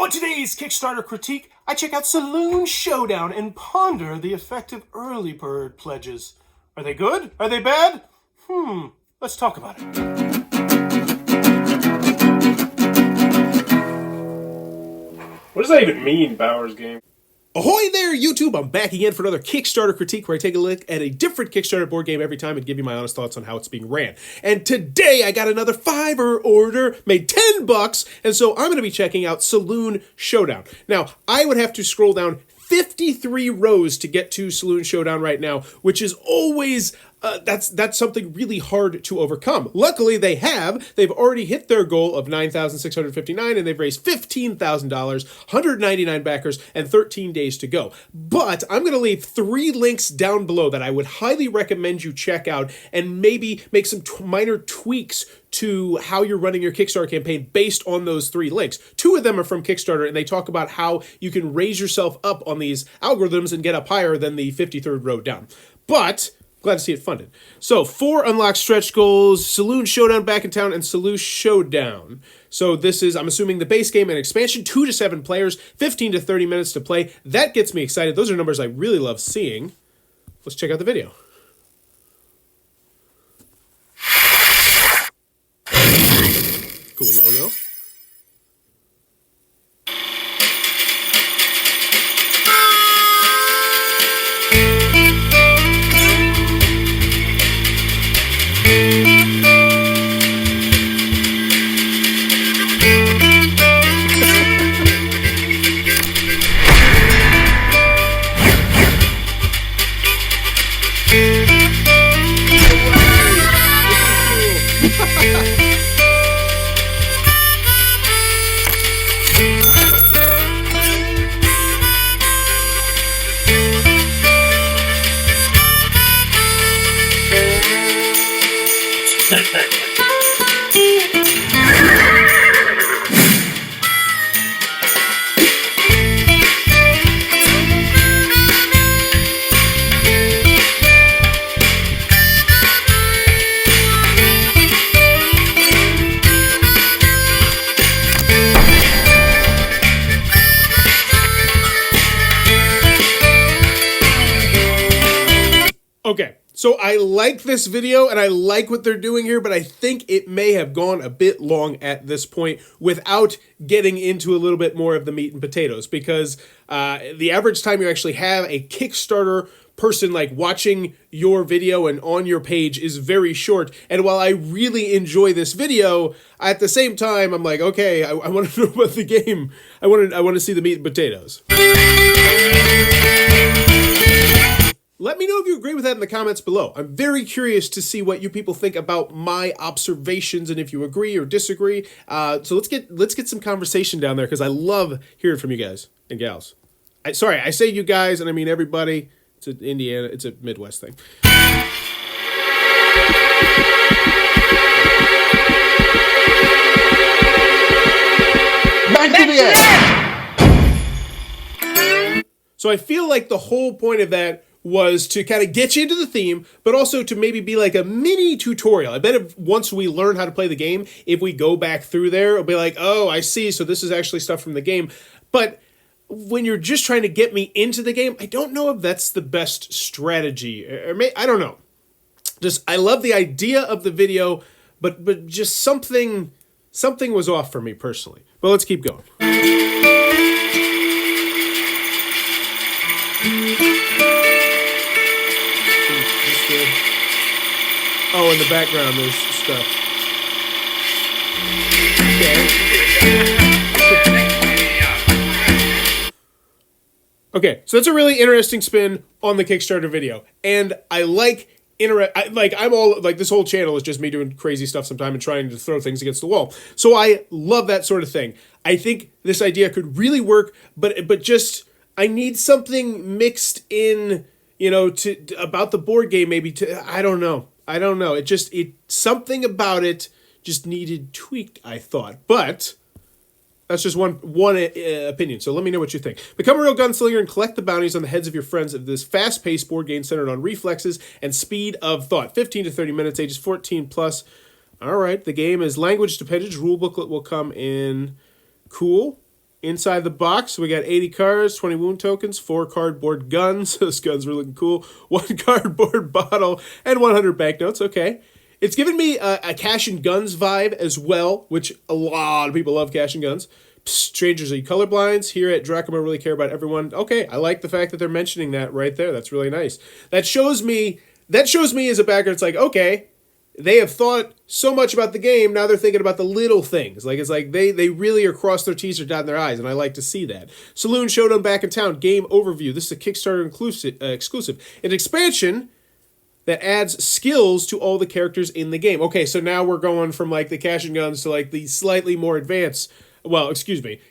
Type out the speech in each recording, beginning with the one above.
On today's Kickstarter critique, I check out Saloon Showdown and ponder the effect of early bird pledges. Are they good? Are they bad? Let's talk about it. What does that even mean, Bauer's game? Ahoy there, YouTube! I'm back again for another Kickstarter critique where I take a look at a different Kickstarter board game every time and give you my honest thoughts on how it's being ran. And today I got another $5 order, made $10, and so I'm going to be checking out Saloon Showdown. Now, I would have to scroll down 53 rows to get to Saloon Showdown right now, which is always that's something really hard to overcome. Luckily, they've already hit their goal of $9,659, and they've raised $15,000, 199 backers, and 13 days to go. But I'm going to leave 3 links down below that I would highly recommend you check out, and maybe make some minor tweaks to how you're running your Kickstarter campaign based on those 3 links. 2 of them are from Kickstarter, and they talk about how you can raise yourself up on these algorithms and get up higher than the 53rd row down. But glad to see it funded. So 4 unlocked stretch goals, Saloon Showdown Back in Town, and Saloon Showdown. So this is, I'm assuming, the base game and expansion, 2 to 7 players, 15 to 30 minutes to play. That gets me excited. Those are numbers I really love seeing. Let's check out the video. Cool logo. Okay, so I like this video and I like what they're doing here, but I think it may have gone a bit long at this point without getting into a little bit more of the meat and potatoes, because the average time you actually have a Kickstarter person like watching your video and on your page is very short. And while I really enjoy this video, at the same time I'm like, okay, I want to know about the game. I want to see the meat and potatoes. Let me know if you agree with that in the comments below. I'm very curious to see what you people think about my observations and if you agree or disagree. So let's get some conversation down there, because I love hearing from you guys and gals. Sorry, I say you guys and I mean everybody. It's an Indiana, it's a Midwest thing. Back to the end. So I feel like the whole point of that was to kind of get you into the theme, but also to maybe be like a mini tutorial. I bet if once we learn how to play the game, if we go back through there, it'll be like, oh, I see, so this is actually stuff from the game. But when you're just trying to get me into the game, I don't know if that's the best strategy. I don't know. Just, I love the idea of the video, but just something was off for me personally. But let's keep going. Oh, in the background there's stuff. Okay, so that's a really interesting spin on the Kickstarter video, and I like I'm all like, this whole channel is just me doing crazy stuff sometime and trying to throw things against the wall. So I love that sort of thing. I think this idea could really work, but just I need something mixed in, you know, about the board game, maybe I don't know. It something about it just needed tweaked, I thought. But that's just one opinion, so let me know what you think. Become a real gunslinger and collect the bounties on the heads of your friends of this fast-paced board game centered on reflexes and speed of thought. 15 to 30 minutes, ages 14 plus. All right, the game is language dependent. Rule booklet will come in. Cool. Inside the box, we got 80 cards, 20 wound tokens, 4 cardboard guns. Those guns were looking cool. 1 cardboard bottle, and 100 banknotes. Okay. It's given me a cash and guns vibe as well, which a lot of people love cash and guns. Strangers, are you colorblinds? Here at Drachma really care about everyone. Okay, I like the fact that they're mentioning that right there. That's really nice. That shows me as a backer, it's like, okay, they have thought so much about the game, now they're thinking about the little things. Like, it's like they really are crossing their T's or dotting their I's, and I like to see that. Saloon Showdown back in town, game overview. This is a Kickstarter exclusive. An expansion that adds skills to all the characters in the game. Okay, so now we're going from like the cash and guns to like the slightly more advanced,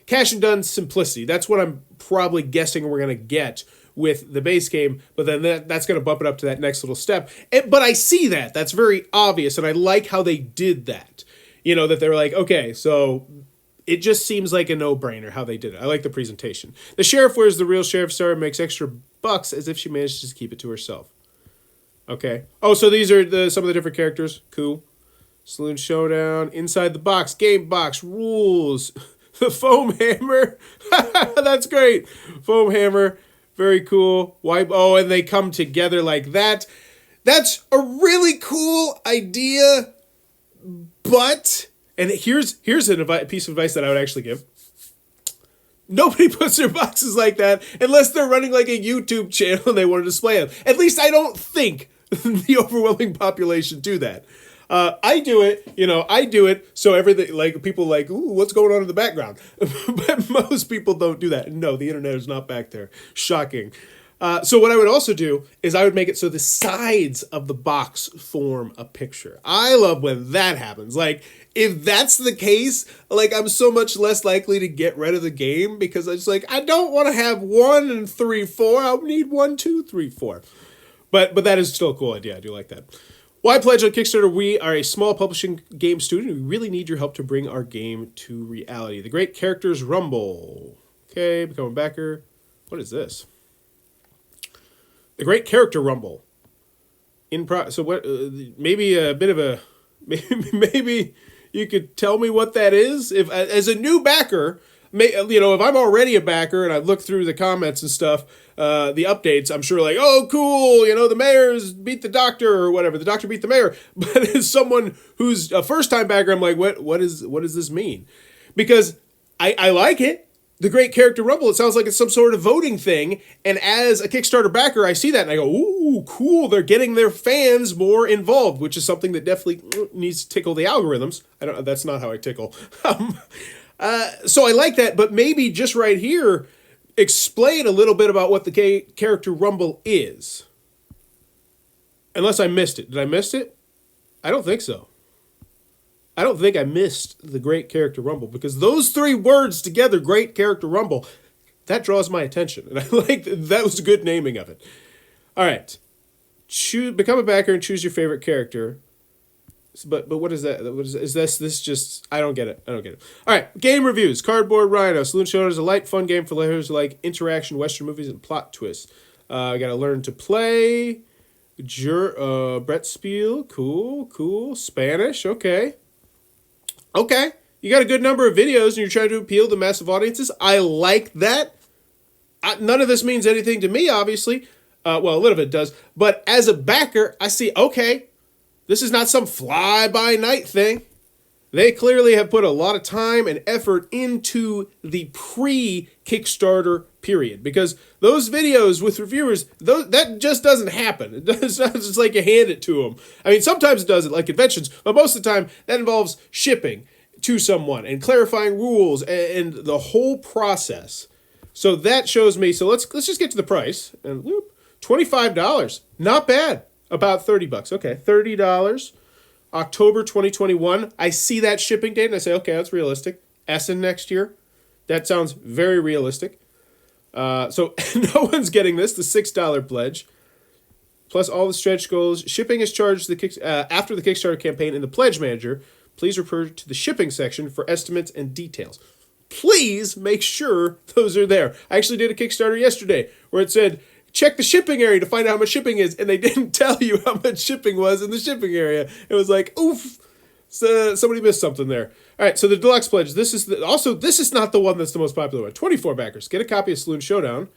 cash and guns simplicity. That's what I'm probably guessing we're going to get with the base game, but then that's going to bump it up to that next little step. But I see that. That's very obvious, and I like how they did that. You know, that they're like, okay, so it just seems like a no-brainer how they did it. I like the presentation. The sheriff wears the real sheriff star and makes extra bucks as if she managed to keep it to herself. Okay. Oh, so these are some of the different characters. Cool. Saloon Showdown. Inside the box. Game box. Rules. The foam hammer. That's great. Foam hammer. Very cool. And they come together like that. That's a really cool idea. But, and here's a piece of advice that I would actually give. Nobody puts their boxes like that unless they're running like a YouTube channel and they want to display them. At least I don't think the overwhelming population do that. I do it so everything, like, people like, ooh, what's going on in the background? But most people don't do that. No, the internet is not back there. Shocking. So what I would also do is I would make it so the sides of the box form a picture. I love when that happens. Like, if that's the case, like, I'm so much less likely to get rid of the game because it's like, I don't want to have 1 and 3, 4. I'll need 1, 2, 3, 4. But that is still a cool idea. I do like that. Why pledge on Kickstarter? We are a small publishing game studio. We really need your help to bring our game to reality. The Great Characters Rumble. Okay, become a backer. What is this? The Great Character Rumble. So what? Maybe a bit of a. Maybe you could tell me what that is. If as a new backer, if I'm already a backer and I've looked through the comments and stuff, the updates, I'm sure like, oh, cool, the mayor's beat the doctor or whatever. The doctor beat the mayor. But as someone who's a first-time backer, I'm like, what does this mean? Because I like it. The Great Character Rumble, it sounds like it's some sort of voting thing. And as a Kickstarter backer, I see that and I go, ooh, cool. They're getting their fans more involved, which is something that definitely needs to tickle the algorithms. That's not how I tickle. So I like that, but maybe just right here, explain a little bit about what the Character Rumble is. Unless I missed it. Did I miss it? I don't think so. I don't think I missed the Great Character Rumble because those 3 words together, Great Character Rumble, that draws my attention. And I like that was a good naming of it. All right. Become a backer and choose your favorite character. But what is that? Is this just... I don't get it. All right. Game reviews. Cardboard Rhino. Saloon Showdown is a light, fun game for players who like interaction, Western movies, and plot twists. I got to learn to play. Brett Spiel. Cool. Spanish. Okay. You got a good number of videos and you're trying to appeal to massive audiences. I like that. None of this means anything to me, obviously. A little bit does. But as a backer, I see, okay, this is not some fly-by-night thing. They clearly have put a lot of time and effort into the pre-Kickstarter period. Because those videos with reviewers, that just doesn't happen. It's not just like you hand it to them. I mean, sometimes it does it like conventions, but most of the time that involves shipping to someone and clarifying rules and the whole process. So that shows me, so let's just get to the price. And whoop, $25. Not bad. About $30. Okay, $30. October 2021. I see that shipping date and I say, okay, that's realistic. Essen next year. That sounds very realistic. So no one's getting this. The $6 pledge. Plus all the stretch goals. Shipping is charged after the Kickstarter campaign in the Pledge Manager. Please refer to the shipping section for estimates and details. Please make sure those are there. I actually did a Kickstarter yesterday where it said, check the shipping area to find out how much shipping is, and they didn't tell you how much shipping was in the shipping area. It was like, oof. So somebody missed something there. All right, so the Deluxe Pledge. This is not the one that's the most popular one. 24 backers. Get a copy of Saloon Showdown,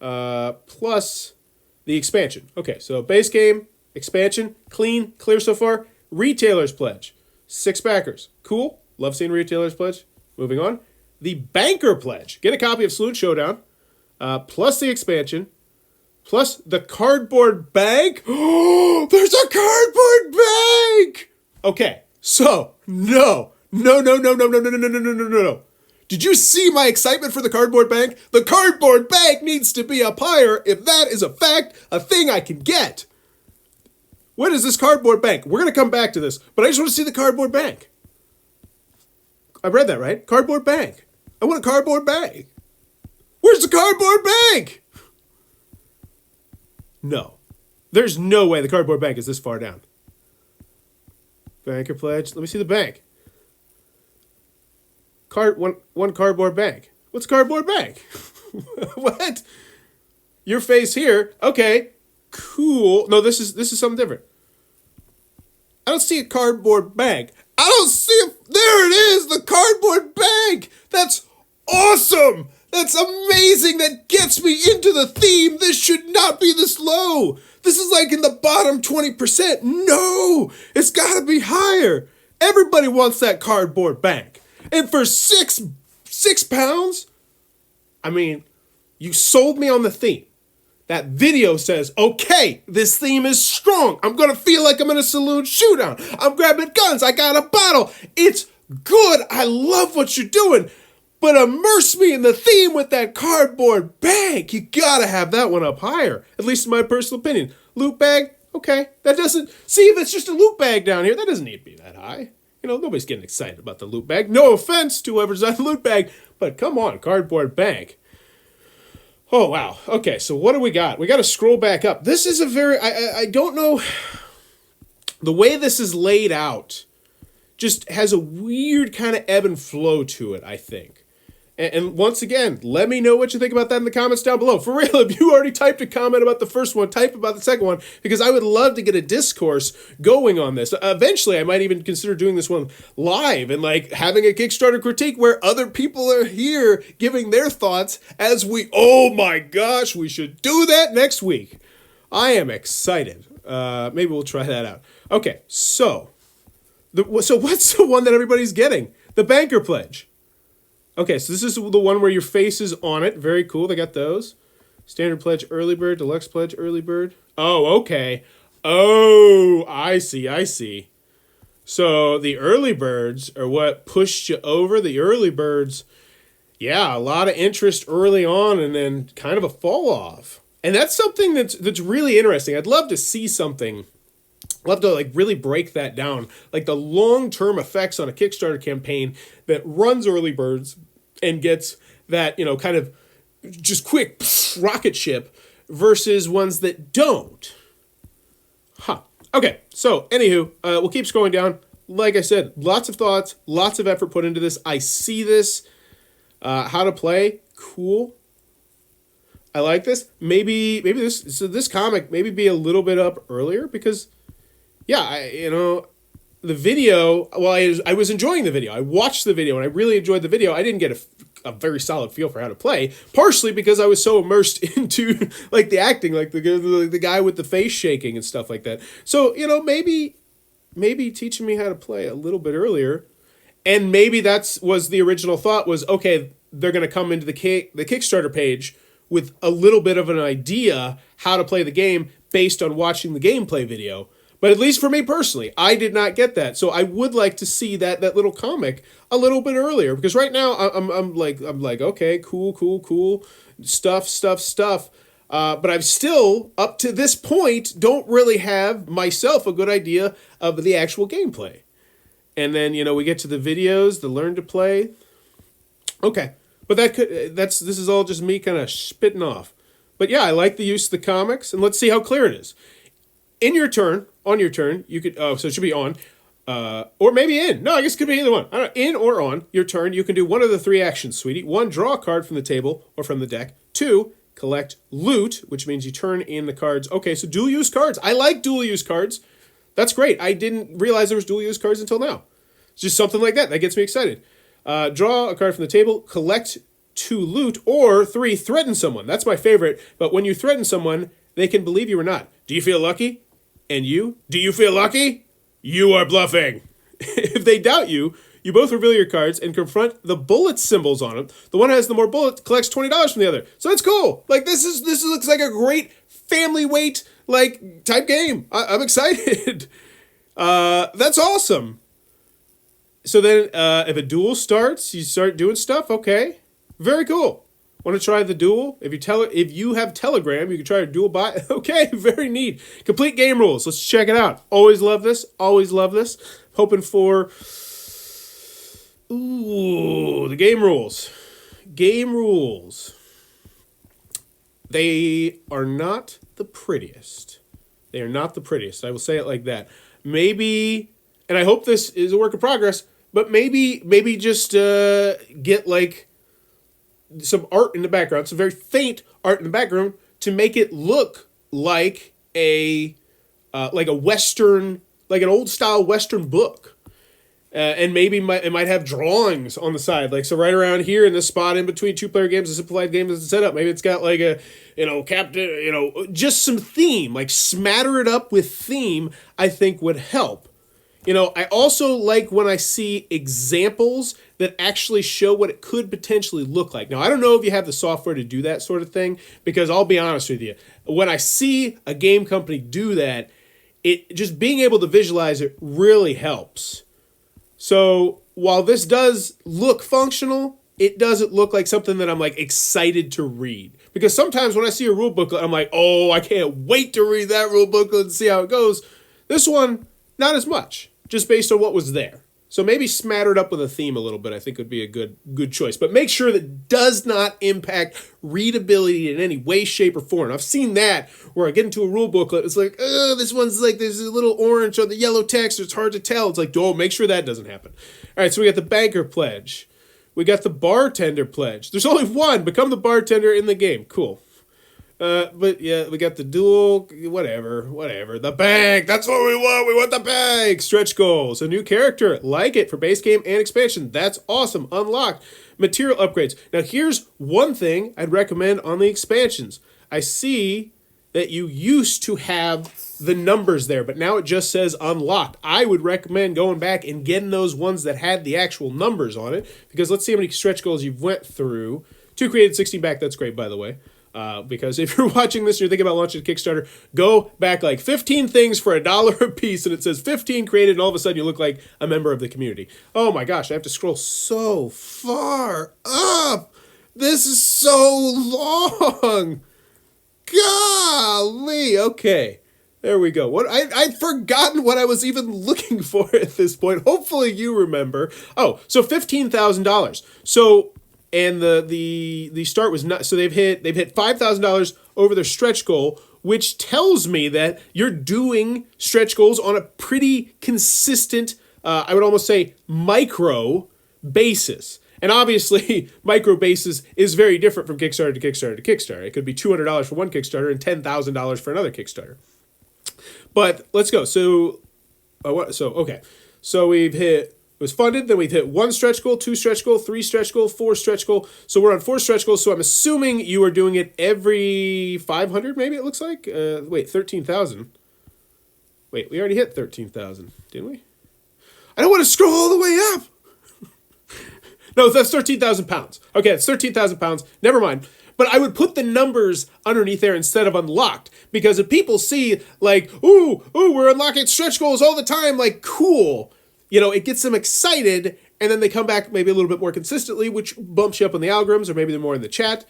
plus the expansion. Okay, so base game, expansion, clean, clear so far. Retailer's Pledge. 6 backers. Cool. Love seeing Retailer's Pledge. Moving on. The Banker Pledge. Get a copy of Saloon Showdown, plus the expansion, plus the cardboard bag. Oh, there's a cardboard bag! Okay, so, no. Did you see my excitement for the cardboard bag? The cardboard bag needs to be up higher if that is a fact, a thing I can get. What is this cardboard bag? We're going to come back to this, but I just want to see the cardboard bag. I read that right? Cardboard bag. I want a cardboard bag. Where's the cardboard bag? No. There's no way the cardboard bag is this far down. Banker Pledge. Let me see the bank. One cardboard bag. What's cardboard bag? What? Your face here. Okay. Cool. No, this is something different. I don't see a cardboard bag. I don't see it. There it is, the cardboard bag. That's awesome. That's amazing. That gets me into the theme. This should not be this low. This is like in the bottom 20%. No, it's got to be higher. Everybody wants that cardboard bag. And for six pounds, I mean, you sold me on the theme. That video says, okay, this theme is strong. I'm going to feel like I'm in a saloon showdown. I'm grabbing guns. I got a bottle. It's good. I love what you're doing. But immerse me in the theme with that cardboard bag. You got to have that one up higher, at least in my personal opinion. Loot bag, okay. That doesn't, see if it's just a loot bag down here, that doesn't need to be that high. You know, nobody's getting excited about the loot bag. No offense to whoever's on the loot bag, but come on, cardboard bag. Oh, wow. Okay, so what do we got? We got to scroll back up. This is a very, I don't know, the way this is laid out just has a weird kind of ebb and flow to it, I think. And once again, let me know what you think about that in the comments down below. For real, if you already typed a comment about the first one, type about the second one, because I would love to get a discourse going on this. Eventually, I might even consider doing this one live and like having a Kickstarter critique where other people are here giving their thoughts as we, oh my gosh, we should do that next week. I am excited. Maybe we'll try that out. Okay, so what's the one that everybody's getting? The Banker Pledge. Okay, so this is the one where your face is on it. Very cool. They got those. Standard Pledge, Early Bird, Deluxe Pledge, Early Bird. Oh, okay. Oh, I see. So the Early Birds are what pushed you over. The Early Birds, yeah, a lot of interest early on and then kind of a fall off. And that's something that's really interesting. I'd love to see something. I'd love to like really break that down. Like the long-term effects on a Kickstarter campaign that runs Early Birds and gets that, you know, kind of just quick rocket ship versus ones that don't. Okay, so anywho, we'll keep scrolling down. Like I said, lots of thoughts, lots of effort put into this. I see this. How to play, cool. I like this. Maybe this comic maybe be a little bit up earlier because, yeah, the video, well, I was enjoying the video. I watched the video and I really enjoyed the video. I didn't get a very solid feel for how to play, partially because I was so immersed into like the acting, like the guy with the face shaking and stuff like that. So, you know, maybe teaching me how to play a little bit earlier, and maybe was the original thought was, okay, they're going to come into the Kickstarter page with a little bit of an idea how to play the game based on watching the gameplay video. But at least for me personally, I did not get that. So I would like to see that little comic a little bit earlier, because right now I'm like okay, cool stuff. But I've still up to this point don't really have myself a good idea of the actual gameplay. And then, you know, we get to the videos, the learn to play. Okay, but this is all just me kind of spitting off. But yeah, I like the use of the comics, and let's see how clear it is. On your turn, you could, so it should be on, or maybe in. No, I guess it could be either one. I don't know, in or on your turn, you can do one of the 3 actions, sweetie. 1, draw a card from the table or from the deck. 2, collect loot, which means you turn in the cards. Okay, so dual use cards. I like dual use cards. That's great. I didn't realize there was dual use cards until now. It's just something like that. That gets me excited. Draw a card from the table, collect 2 loot, or 3, threaten someone. That's my favorite. But when you threaten someone, they can believe you or not. Do you feel lucky? And you? Do you feel lucky? You are bluffing. If they doubt you, you both reveal your cards and confront the bullet symbols on them. The one that has the more bullets collects $20 from the other. So that's cool. Like this looks like a great family weight like type game. I'm excited. That's awesome. So then, if a duel starts, you start doing stuff. Okay, very cool. Want to try the duel? If you have Telegram, you can try a duel bot. Okay, very neat. Complete game rules. Let's check it out. Always love this. Always love this. Hoping for. Ooh, the game rules. Game rules. They are not the prettiest. They are not the prettiest. I will say it like that. Maybe, and I hope this is a work in progress, but maybe just get like some art in the background, some very faint art in the background to make it look like a Western, like an old style Western book. And maybe it might have drawings on the side, like so right around here in this spot in between 2-player games, a simplified game is set up. Maybe it's got like a, captain, just some theme, like smatter it up with theme. I think would help. I also like when I see examples that actually show what it could potentially look like. Now, I don't know if you have the software to do that sort of thing, because I'll be honest with you, when I see a game company do that, it just being able to visualize it really helps. So while this does look functional, it doesn't look like something that I'm like excited to read. Because sometimes when I see a rule booklet, I'm like, oh, I can't wait to read that rule booklet and see how it goes. This one, not as much, just based on what was there. So maybe smatter it up with a theme a little bit, I think would be a good choice. But make sure that it does not impact readability in any way, shape, or form. I've seen that where I get into a rule booklet, it's like, oh, this one's like, there's a little orange on the yellow text, it's hard to tell. It's like, oh, make sure that doesn't happen. All right, so we got the banker pledge. We got the bartender pledge. There's only one. Become the bartender in the game. Cool. But yeah, we got the duel, whatever. The bank, that's what we want. We want the bank. Stretch goals, a new character, like it for base game and expansion. That's awesome. Unlocked. Material upgrades. Now here's one thing I'd recommend on the expansions. I see that you used to have the numbers there, but now it just says unlocked. I would recommend going back and getting those ones that had the actual numbers on it, because let's see how many stretch goals you've went through. 2 created, 16 back. That's great, by the way. Because if you're watching this and you're thinking about launching a Kickstarter, go back like 15 things for $1 a piece, and it says 15 created, and all of a sudden you look like a member of the community. Oh my gosh, I have to scroll so far up. This is so long. Golly. Okay, there we go. I'd forgotten what I was even looking for at this point. Hopefully you remember. Oh, so $15,000. So. And the start was not, so they've hit $5,000 over their stretch goal, which tells me that you're doing stretch goals on a pretty consistent, I would almost say micro basis. And obviously, micro basis is very different from Kickstarter to Kickstarter to Kickstarter. It could be $200 for one Kickstarter and $10,000 for another Kickstarter. But let's go. So we've hit. It was funded, then we've hit 1 stretch goal, 2 stretch goal, 3 stretch goal, 4 stretch goal. So we're on 4 stretch goals, so I'm assuming you are doing it every 500, maybe it looks like? 13,000. Wait, we already hit 13,000, didn't we? I don't want to scroll all the way up. No, that's 13,000 pounds. Okay, it's 13,000 pounds. Never mind. But I would put the numbers underneath there instead of unlocked, because if people see like, ooh, we're unlocking stretch goals all the time, like, cool. It gets them excited, and then they come back maybe a little bit more consistently, which bumps you up on the algorithms, or maybe they're more in the chat.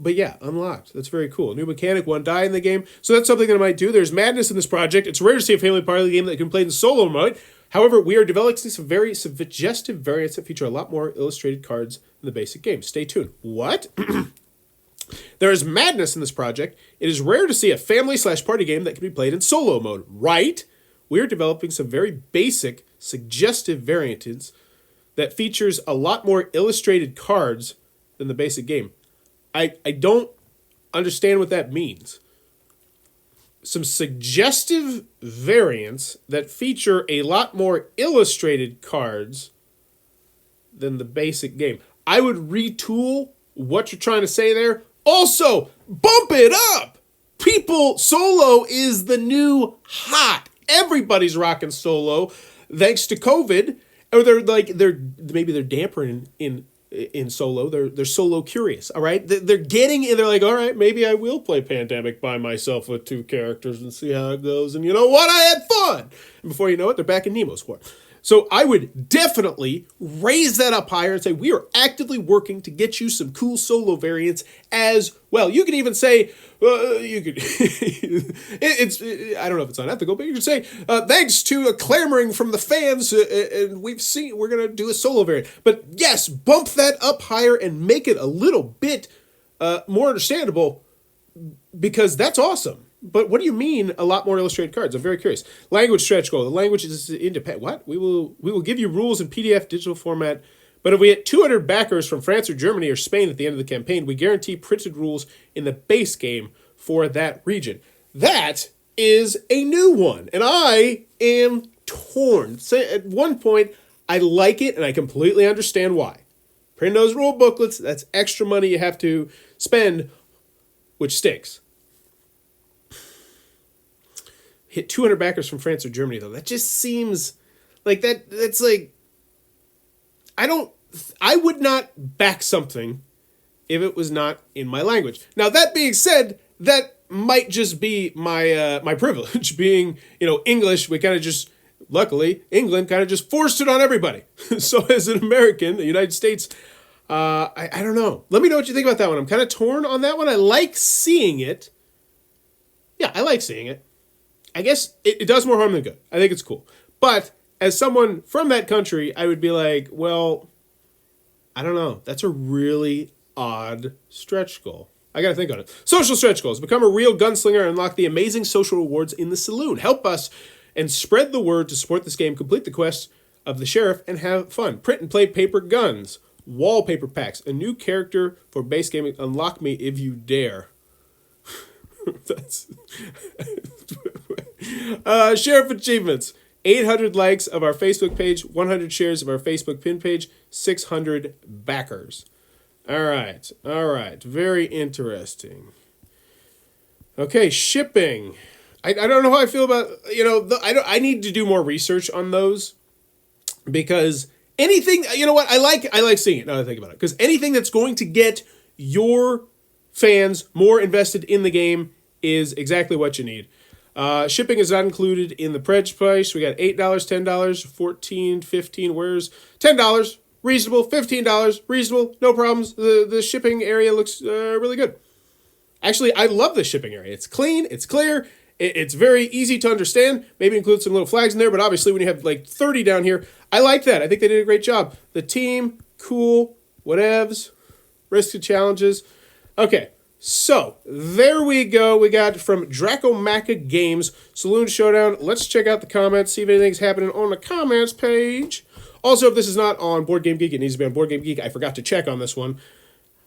But yeah, unlocked. That's very cool. New mechanic, 1 die in the game. So that's something that I might do. There's madness in this project. It's rare to see a family party game that can play in solo mode. However, we are developing some very suggestive variants that feature a lot more illustrated cards in the basic game. Stay tuned. What? There is madness in this project. It is rare to see a family/party game that can be played in solo mode, right? We are developing some very basic suggestive variants that features a lot more illustrated cards than the basic game. I don't understand what that means. some suggestive variants that feature a lot more illustrated cards than the basic game. I would retool what you're trying to say there. Also, bump it up. People, solo is the new hot. Everybody's rocking solo, thanks to COVID. Or maybe they're dampering in solo. They're solo curious. All right, they're getting in. They're like, all right, maybe I will play Pandemic by myself with 2 characters and see how it goes. And you know what? I had fun. And before you know it, they're back in Nemo's War. So I would definitely raise that up higher and say we are actively working to get you some cool solo variants as well. You could even say, I don't know if it's unethical, but you could say, thanks to a clamoring from the fans, and we're going to do a solo variant. But yes, bump that up higher and make it a little bit more understandable, because that's awesome. But what do you mean a lot more illustrated cards? I'm very curious. Language stretch goal. The language is independent. What? We will give you rules in PDF digital format, but if we hit 200 backers from France or Germany or Spain at the end of the campaign, we guarantee printed rules in the base game for that region. That is a new one, and I am torn. So at one point, I like it, and I completely understand why. Print those rule booklets, that's extra money you have to spend, which stinks. Hit 200 backers from France or Germany, though. That just seems like that's like, I would not back something if it was not in my language. Now, that being said, that might just be my privilege. Being, English, we kind of just, luckily, England kind of just forced it on everybody. So as an American, the United States, I don't know. Let me know what you think about that one. I'm kind of torn on that one. I like seeing it. Yeah, I like seeing it. I guess it does more harm than good. I think it's cool. But as someone from that country, I would be like, well, I don't know. That's a really odd stretch goal. I got to think on it. Social stretch goals. Become a real gunslinger and unlock the amazing social rewards in the saloon. Help us and spread the word to support this game. Complete the quest of the sheriff and have fun. Print and play paper guns. Wallpaper packs. A new character for base gaming. Unlock me if you dare. That's sheriff achievements. 800 likes of our Facebook page, 100 shares of our Facebook pin page, 600 backers. All right. Very interesting. Okay, shipping. I don't know how I feel about, I need to do more research on those, because anything, you know what, I like seeing it now that I think about it, because anything that's going to get your fans more invested in the game is exactly what you need. Shipping is not included in the pledge price. We got $8, $10, $14, $15. Where's $10? Reasonable. $15. Reasonable. No problems. The shipping area looks really good. Actually, I love the shipping area. It's clean. It's clear. It's very easy to understand. Maybe include some little flags in there, but obviously when you have like 30 down here, I like that. I think they did a great job. The team, cool, whatevs, risks and challenges. Okay, so there we go. We got from Dracomaca Games, Saloon Showdown. Let's check out the comments, see if anything's happening on the comments page. Also, if this is not on Board Game Geek, it needs to be on Board Game Geek. I forgot to check on this one.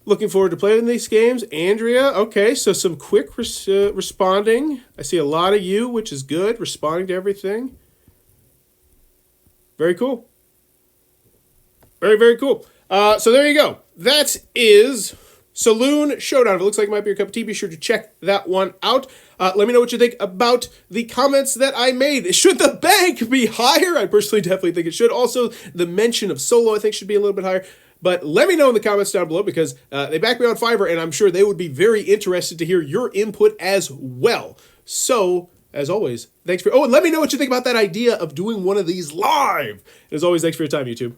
Looking forward to playing these games. Andrea, okay, so some quick responding. I see a lot of you, which is good, responding to everything. Very cool. Very, very cool. So there you go. That is Saloon Showdown. If it looks like it might be your cup of tea, be sure to check that one out. Let me know what you think about the comments that I made. Should the bank be higher? I personally definitely think it should. Also, the mention of solo I think should be a little bit higher. But let me know in the comments down below, because they back me on Fiverr, and I'm sure they would be very interested to hear your input as well. So, as always, thanks for... Oh, and let me know what you think about that idea of doing one of these live. As always, thanks for your time, YouTube.